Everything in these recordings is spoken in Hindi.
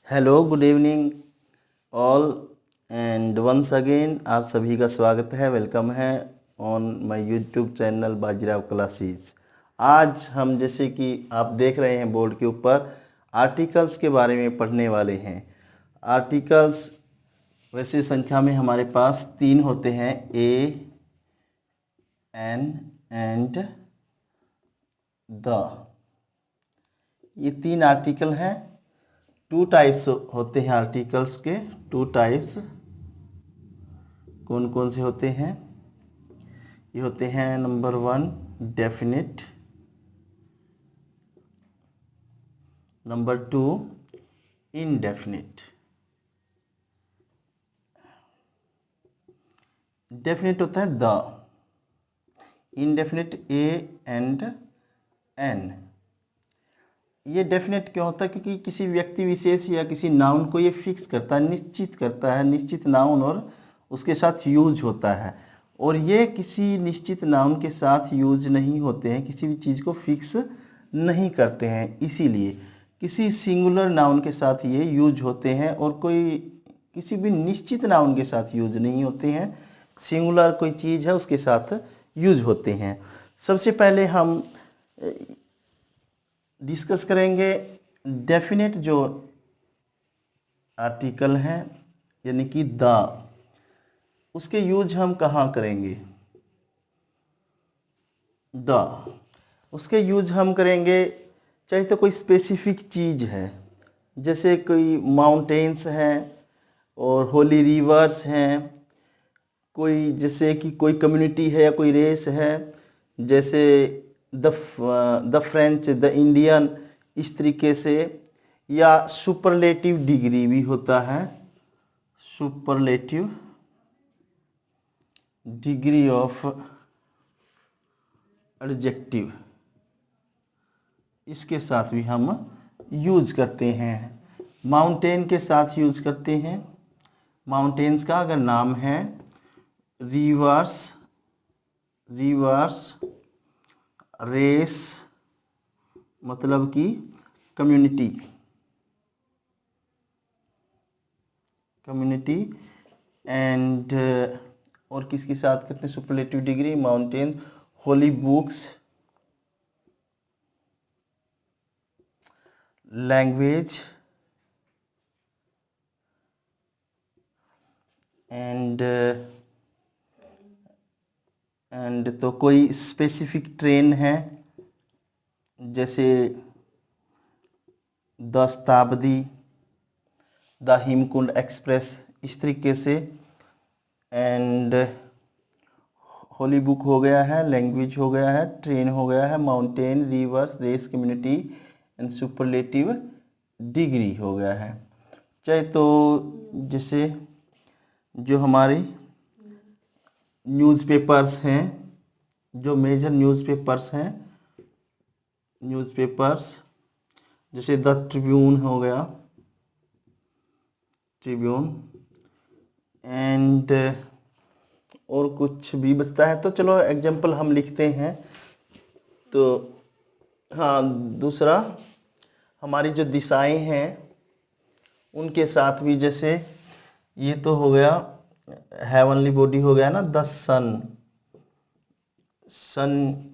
Hello, good evening all and once again आप सभी का स्वागत है, वेलकम है on my YouTube channel Bajirao classes. आज हम जैसे कि आप देख रहे हैं बोर्ड के ऊपर आर्टिकल्स के बारे में पढ़ने वाले हैं। आर्टिकल्स वैसे संख्या में हमारे पास 3 होते हैं, ए, एन एंड द। ये 3 आर्टिकल हैं। 2 टाइप्स होते हैं आर्टिकल्स के। 2 टाइप्स कौन कौन से होते हैं? ये होते हैं number 1 definite, number 2 indefinite. Definite होता है the, indefinite a and an. ये डेफिनेट क्यों होता है? क्योंकि किसी व्यक्ति विशेष या किसी नाउन को ये फिक्स करता है, निश्चित करता है, निश्चित नाउन और उसके साथ यूज होता है। और ये किसी निश्चित नाउन के साथ यूज नहीं होते हैं, किसी भी चीज़ को फिक्स नहीं करते हैं, इसीलिए किसी सिंगुलर नाउन के साथ ये यूज होते हैं और कोई किसी भी निश्चित नाउन के साथ यूज नहीं होते हैं। सिंगुलर कोई चीज़ है उसके साथ यूज होते हैं। सबसे पहले हम डिस्कस करेंगे डेफिनेट जो आर्टिकल है यानी कि द, उसके यूज हम कहाँ करेंगे? द उसके यूज हम करेंगे चाहे तो कोई स्पेसिफिक चीज़ है, जैसे कोई माउंटेन्स हैं और होली रिवर्स हैं, कोई जैसे कि कोई कम्युनिटी है या कोई रेस है, जैसे द फ्रेंच, द इंडियन, इस तरीके से। या सुपरलेटिव डिग्री भी होता है, सुपरलेटिव डिग्री ऑफ एडजेक्टिव, इसके साथ भी हम यूज करते हैं। माउंटेन के साथ यूज करते हैं। माउंटेन्स का अगर नाम है रिवर्स, रेस मतलब कि कम्युनिटी एंड और किसके साथ करते हैं superlative degree? Mountains, holy books, language and तो कोई स्पेसिफिक ट्रेन है, जैसे द शताब्दी, द हिमकुंड एक्सप्रेस, इस तरीके से। एंड होली बुक हो गया है, लैंग्वेज हो गया है, ट्रेन हो गया है, mountain, rivers, race, community and superlative degree हो गया है। चाहे तो जैसे जो हमारी न्यूज़पेपर्स हैं, जो मेजर न्यूज़पेपर्स हैं, न्यूज़पेपर्स जैसे द ट्रिब्यून हो गया, ट्रिब्यून, एंड और कुछ भी बचता है तो चलो एग्जाम्पल हम लिखते हैं। तो हाँ, दूसरा हमारी जो दिशाएं हैं उनके साथ भी, जैसे ये तो हो गया हेवनली बॉडी हो गया ना, the sun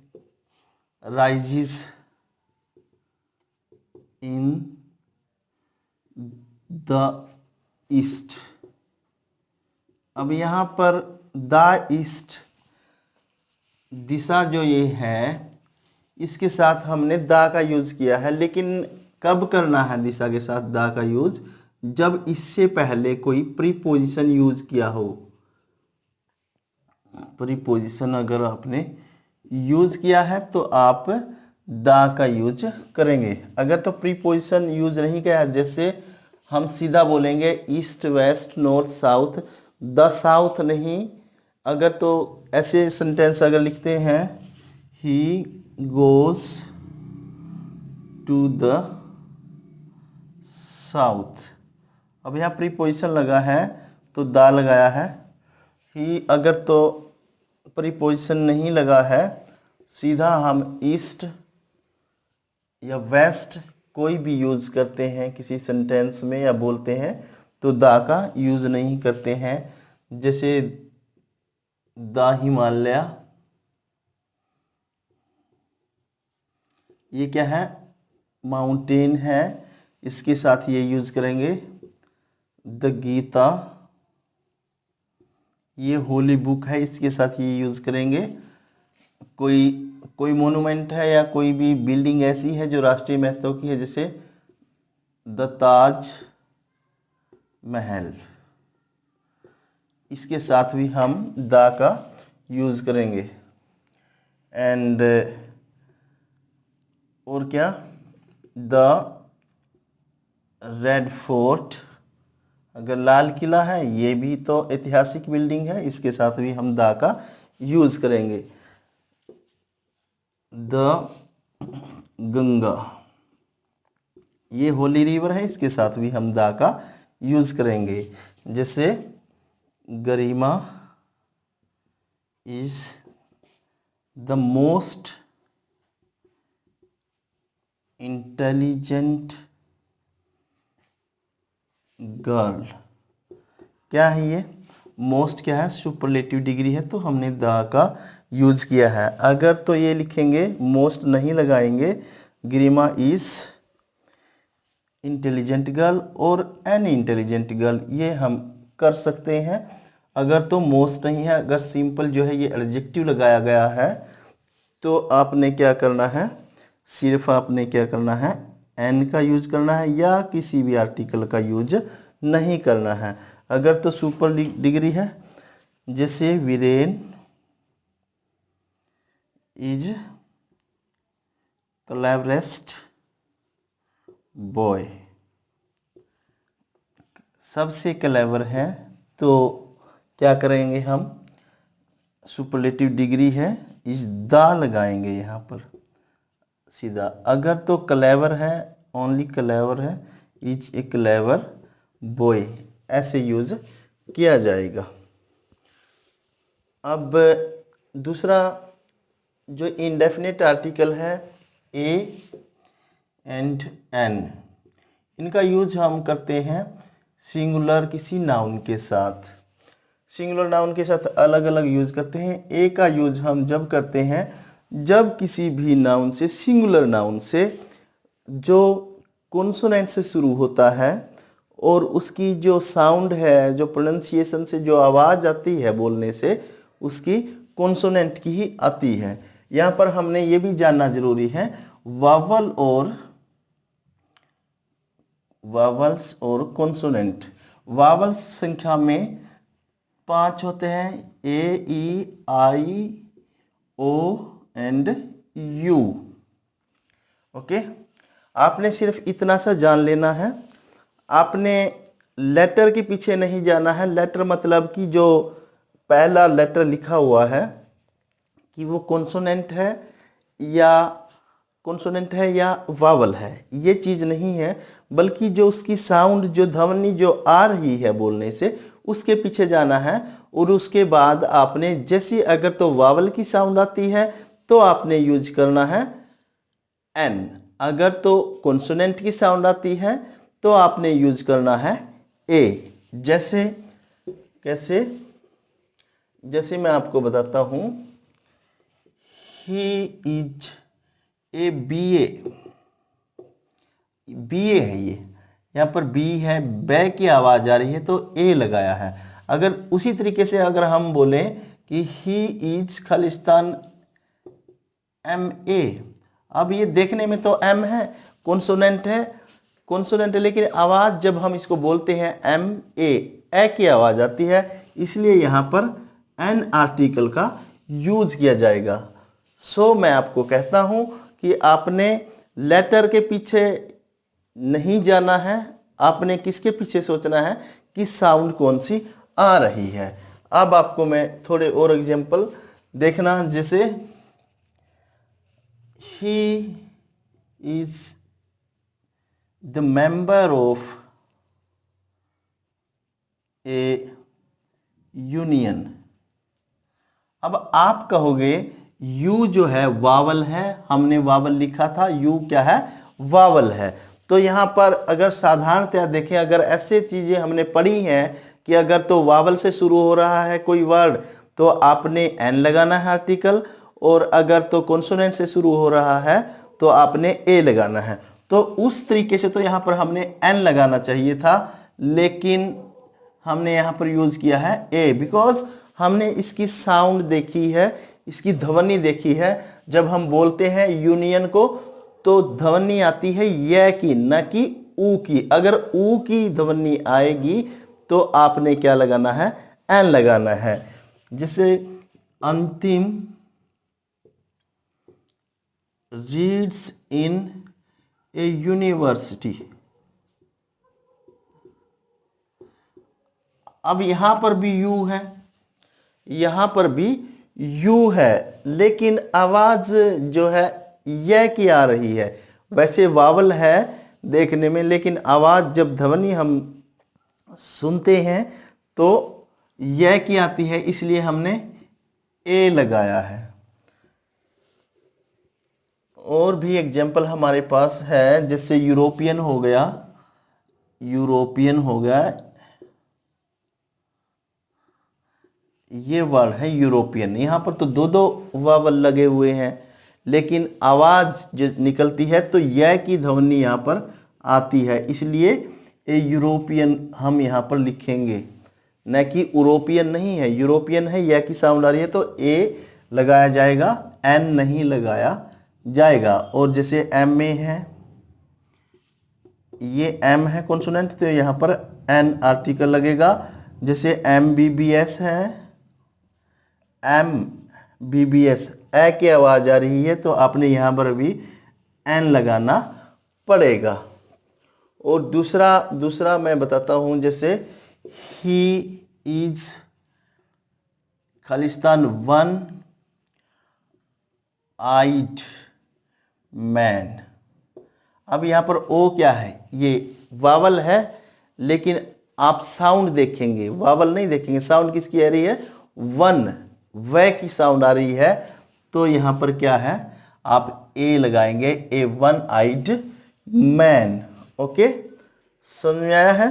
rises in the east. अब यहाँ पर द ईस्ट दिशा जो ये है, इसके साथ हमने द का यूज किया है, लेकिन कब करना है दिशा के साथ द का यूज? जब इससे पहले कोई प्रीपोजिशन यूज किया हो। प्रीपोजिशन अगर आपने यूज किया है तो आप द का यूज करेंगे। अगर तो प्रीपोजिशन यूज नहीं किया है, जैसे हम सीधा बोलेंगे east, west, north, south, the south नहीं। अगर तो ऐसे सेंटेंस अगर लिखते हैं he goes to the south, अब यहाँ प्रीपोजिशन लगा है तो द लगाया है। ही अगर तो प्रीपोजिशन नहीं लगा है, सीधा हम ईस्ट या वेस्ट कोई भी यूज़ करते हैं किसी सेंटेंस में या बोलते हैं तो दा का यूज़ नहीं करते हैं। जैसे द हिमालय, ये क्या है, माउंटेन है, इसके साथ ये यूज़ करेंगे। द गीता, ये होली बुक है, इसके साथ ये यूज़ करेंगे। कोई मोनूमेंट है या कोई भी बिल्डिंग ऐसी है जो राष्ट्रीय महत्व की है, जैसे द ताज महल, इसके साथ भी हम द का यूज़ करेंगे। एंड और क्या, द रेड फोर्ट, अगर लाल किला है, ये भी तो ऐतिहासिक बिल्डिंग है, इसके साथ भी हम द का यूज़ करेंगे। द गंगा, ये होली रिवर है, इसके साथ भी हम द का यूज़ करेंगे। जैसे Garima is the most intelligent girl, क्या है ये, मोस्ट क्या है, सुपरलेटिव डिग्री है, तो हमने द का यूज़ किया है। अगर तो ये लिखेंगे, मोस्ट नहीं लगाएंगे, गरिमा इज इंटेलिजेंट गर्ल और एन इंटेलिजेंट गर्ल, ये हम कर सकते हैं। अगर तो मोस्ट नहीं है, अगर सिंपल जो है ये एडजेक्टिव लगाया गया है, तो आपने क्या करना है, सिर्फ आपने क्या करना है, एन का यूज करना है या किसी भी आर्टिकल का यूज नहीं करना है। अगर तो सुपर डिग्री है, जैसे वीरेन इज क्लेवरेस्ट बॉय, सबसे क्लेवर है, तो क्या करेंगे हम, सुपरलेटिव डिग्री है, इज द लगाएंगे यहाँ पर सीधा। अगर तो क्लेवर है, ओनली क्लेवर है, इज ए क्लेवर बॉय, ऐसे यूज किया जाएगा। अब दूसरा जो इंडेफिनिट आर्टिकल है, ए एंड एन, इनका यूज हम करते हैं सिंगुलर किसी नाउन के साथ। सिंगुलर नाउन के साथ अलग अलग यूज करते हैं। ए का यूज हम जब करते हैं जब किसी भी नाउन से, सिंगुलर नाउन से जो कॉन्सोनेंट से शुरू होता है और उसकी जो साउंड है, जो प्रोनाउंसिएशन से जो आवाज़ आती है बोलने से, उसकी कॉन्सोनेंट की ही आती है। यहाँ पर हमने ये भी जानना जरूरी है, वावल्स और कॉन्सोनेंट। वावल्स संख्या में 5 होते हैं, ए, ई, आई, ओ एंड यू। ओके, आपने सिर्फ इतना सा जान लेना है, आपने लेटर के पीछे नहीं जाना है। लेटर मतलब कि जो पहला लेटर लिखा हुआ है कि वो कॉन्सोनेंट है या वावल है, ये चीज़ नहीं है, बल्कि जो उसकी साउंड, जो ध्वनि जो आ रही है बोलने से, उसके पीछे जाना है। और उसके बाद आपने जैसी, अगर तो वावल की साउंड आती है तो आपने यूज करना है एन, अगर तो कॉन्सोनेंट की साउंड आती है तो आपने यूज करना है ए। जैसे कैसे, जैसे मैं आपको बताता हूँ, he is a BA, BA है ये, यहाँ पर बी है, बै की आवाज आ रही है तो ए लगाया है। अगर उसी तरीके से अगर हम बोलें कि he is Khalistan M A, अब ये देखने में तो एम है, कॉन्सोनेंट है, लेकिन आवाज जब हम इसको बोलते हैं एम ए की आवाज आती है, इसलिए यहाँ पर एन आर्टिकल का यूज किया जाएगा। सो मैं आपको कहता हूं कि आपने लेटर के पीछे नहीं जाना है, आपने किसके पीछे सोचना है कि साउंड कौन सी आ रही है। अब आपको मैं थोड़े और एग्जांपल देखना, जैसे he is the member of A union. अब आप कहोगे यू जो है वावल है, हमने वावल लिखा था, यू क्या है, वावल है, तो यहाँ पर अगर साधारणतया देखें, अगर ऐसे चीज़ें हमने पढ़ी हैं कि अगर तो वावल से शुरू हो रहा है कोई वर्ड तो आपने एन लगाना है आर्टिकल, और अगर तो कॉन्सोनेंट से शुरू हो रहा है तो आपने ए लगाना है। तो उस तरीके से तो यहाँ पर हमने एन लगाना चाहिए था, लेकिन हमने यहाँ पर यूज किया है ए, बिकॉज हमने इसकी साउंड देखी है, इसकी ध्वनि देखी है। जब हम बोलते हैं यूनियन को तो ध्वनि आती है य की, न कि ऊ की। अगर ऊ की ध्वनि आएगी तो आपने क्या लगाना है, एन लगाना है। जैसे अंतिम रीड्स इन ए यूनिवर्सिटी, अब यहां पर भी यू है, यहां पर भी यू है, लेकिन आवाज जो है यह की आ रही है। वैसे वावल है देखने में, लेकिन आवाज जब ध्वनि हम सुनते हैं तो यह की आती है, इसलिए हमने ए लगाया है। और भी एग्जाम्पल हमारे पास है, जैसे यूरोपियन हो गया, यूरोपियन हो गया, ये वर्ड है यूरोपियन। यहाँ पर तो दो दो वावल लगे हुए हैं, लेकिन आवाज जो निकलती है तो यह की ध्वनि यहाँ पर आती है, इसलिए ए यूरोपियन हम यहाँ पर लिखेंगे, न कि यूरोपियन नहीं है। यूरोपियन है, यह की साउंड आ रही है तो ए लगाया जाएगा, एन नहीं लगाया जाएगा। और जैसे एम ए है, ये एम है कॉन्सोनेंट, तो यहाँ पर एन आर्टिकल लगेगा। जैसे एम बी बी एस है, M B B S A की आवाज आ रही है तो आपने यहाँ पर भी एन लगाना पड़ेगा। और दूसरा मैं बताता हूँ, जैसे he is Khalistan one eyed man. अब यहाँ पर ओ क्या है, ये वावल है, लेकिन आप साउंड देखेंगे, वावल नहीं देखेंगे। साउंड किसकी आ रही है, वन, वह की साउंड आ रही है, तो यहाँ पर क्या है, आप ए लगाएंगे, ए वन आइड मैन। ओके, समझ में आया है?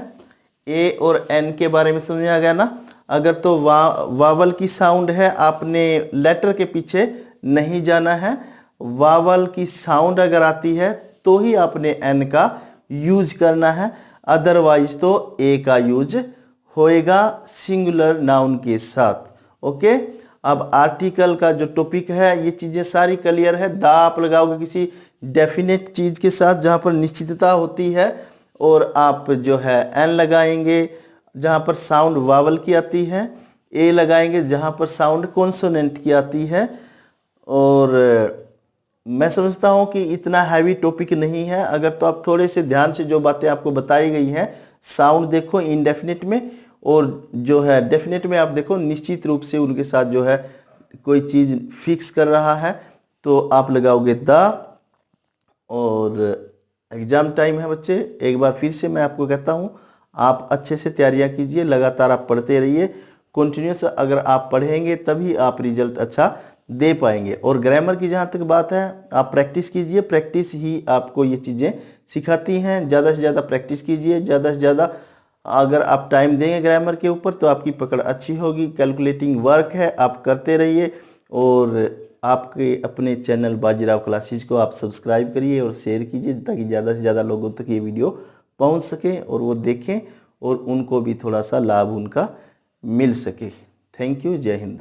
ए और एन के बारे में समझ में आ गया ना। अगर तो वावल की साउंड है, आपने लेटर के पीछे नहीं जाना है। वावल की साउंड अगर आती है तो ही आपने एन का यूज करना है, अदरवाइज तो ए का यूज होएगा सिंगुलर नाउन के साथ। ओके, अब आर्टिकल का जो टॉपिक है, ये चीज़ें सारी क्लियर है। दा आप लगाओगे किसी डेफिनेट चीज़ के साथ जहाँ पर निश्चितता होती है, और आप जो है एन लगाएंगे जहाँ पर साउंड वावल की आती है, ए लगाएंगे जहाँ पर साउंड कॉन्सोनेंट की आती है। और मैं समझता हूँ कि इतना हैवी टॉपिक नहीं है। अगर तो आप थोड़े से ध्यान से जो बातें आपको बताई गई हैं, साउंड देखो इनडेफिनिट में, और जो है डेफिनेट में आप देखो निश्चित रूप से उनके साथ जो है कोई चीज़ फिक्स कर रहा है तो आप लगाओगे द। और एग्ज़ाम टाइम है बच्चे, एक बार फिर से मैं आपको कहता हूँ, आप अच्छे से तैयारियाँ कीजिए, लगातार आप पढ़ते रहिए, कंटिन्यूस अगर आप पढ़ेंगे तभी आप रिजल्ट अच्छा दे पाएंगे। और ग्रामर की जहाँ तक बात है, आप प्रैक्टिस कीजिए, प्रैक्टिस ही आपको ये चीज़ें सिखाती हैं। ज़्यादा से ज़्यादा प्रैक्टिस कीजिए, ज़्यादा से ज़्यादा अगर आप टाइम देंगे ग्रामर के ऊपर तो आपकी पकड़ अच्छी होगी। कैलकुलेटिंग वर्क है, आप करते रहिए। और आपके अपने चैनल बाजीराव क्लासेज को आप सब्सक्राइब करिए और शेयर कीजिए, ताकि ज़्यादा से ज़्यादा लोगों तक ये वीडियो पहुंच सके और वो देखें और उनको भी थोड़ा सा लाभ उनका मिल सके। थैंक यू, जय हिंद।